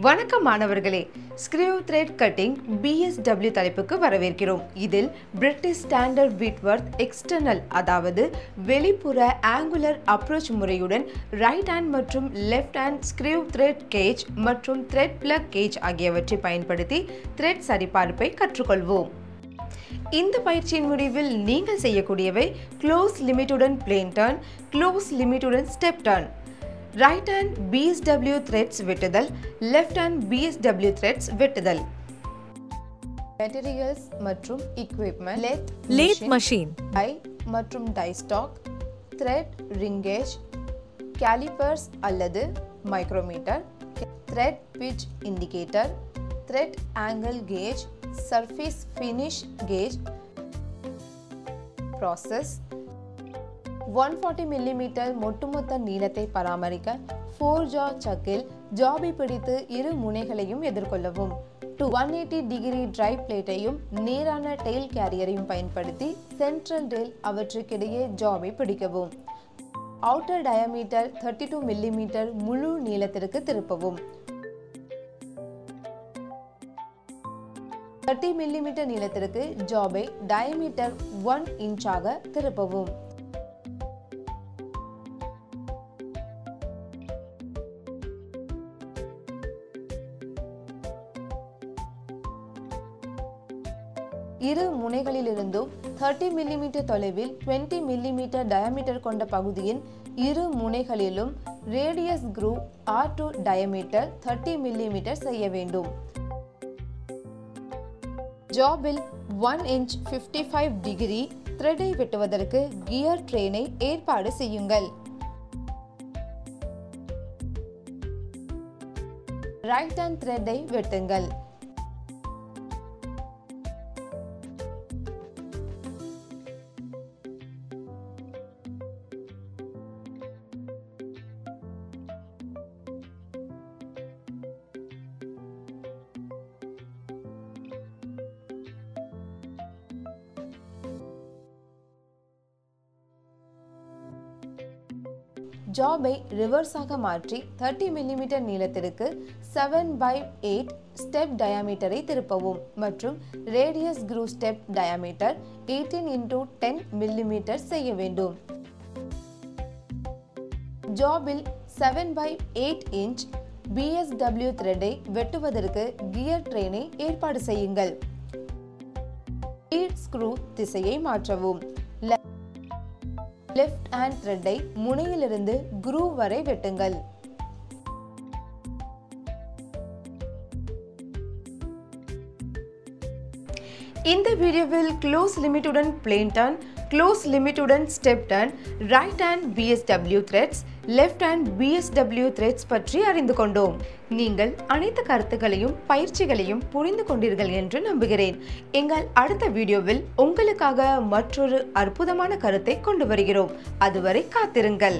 வணக்கம் மாணவர்களே, screw thread cutting BSW தலைப்புக்கு வரவேற்கிறோம். இதில் பிரிட்டிஷ் ஸ்டாண்டர்ட் விட்வர்த் எக்ஸ்டர்னல் அதாவது வெளிப்புற ஆங்குலர் அப்ரோச் முறையுடன் ரைட் ஹேண்ட் மற்றும் left hand screw thread gauge மற்றும் த்ரெட் பிளக் கேஜ் ஆகியவற்றை பயன்படுத்தி த்ரெட் சரிபார்ப்பை கற்றுக்கொள்வோம். இந்த பயிற்சியின் முடிவில் நீங்கள் செய்யக்கூடியவை க்ளோஸ் லிமிட்டுடன் பிளேன் டர்ன், க்ளோஸ் லிமிட்டுடன் step turn, right hand BSW threads வெட்டுதல், லெஃப்ட் ஹேண்ட் BSW threads வெட்டுதல். மெட்டீரியல்ஸ் மற்றும் equipment லேத் machine, டை மற்றும் die stock, thread ring gauge, calipers அல்லது micrometer, thread pitch indicator, thread angle gauge, surface finish gauge. process 140 mm ஒட்டுமொத்த நீளத்தை பராமரிக்க 4 jaw சக்கில் ஜாபை பிடித்து இரு முனைகளையும் எதிர்கொள்ளவும். 180 டிகிரி டிரை பிளேட்டையும் நேரான டெயில் கேரியரையும் பயன்படுத்தி சென்ட்ரல் டெயில் அவற்றுக்கிடையே ஜாபை பிடிக்கவும். அவுட்டர் டயாமீட்டர் 32 mm முழு நீளத்திற்கு திருப்பவும். 30 mm நீளத்திற்கு ஜாபை டயாமீட்டர் 1 இன்ச்சாக திருப்பவும். இரு முனைகளிலிருந்தும் 30 mm தொலைவில் 20 mm டயாமீட்டர் கொண்ட பகுதியின் இரு முனைகளிலும் radius groove R2 diameter 30 mm செய்ய வேண்டும். ஜாபில் 1 inch 55 டிகிரி த்ரெட்டை வெட்டுவதற்கு கியர் ட்ரெயினை ஏற்பாடு செய்யுங்கள். ரைட் ஹேண்ட் த்ரெட்டை வெட்டுங்கள். ஜாபை ரிவர்ஸாக மாற்றி 30 mm நீளத்திற்கு 7/8 ஸ்டெப் டயாமீட்டரை திருப்பவும் மற்றும் radius groove step diameter 18 × 10 mm செய்ய வேண்டும். ஜாபில் 7/8 இன்ச் BSW த்ரெட்டை வெட்டுவதற்கு கியர் ட்ரெயினை ஏற்பாடு செய்யுங்கள். லீட் ஸ்க்ரூ திசையை மாற்றவும். லெஃப்ட் ஹேண்ட் த்ரெட்டை முனையிலிருந்து groove வரை வெட்டுங்கள். இந்த வீடியோவில் க்ளோஸ் லிமிட்டுடன் பிளேன் டர்ன், க்ளோஸ் லிமிட்டுடன் step turn, right hand BSW threads, left hand BSW threads பற்றி அறிந்து கொண்டோம். நீங்கள் அனைத்து கருத்துக்களையும் பயிற்சிகளையும் புரிந்து கொண்டீர்கள் என்று நம்புகிறேன். எங்கள் அடுத்த வீடியோவில் உங்களுக்காக மற்றொரு அற்புதமான கருத்தை கொண்டு வருகிறோம். அதுவரை காத்திருங்கள்.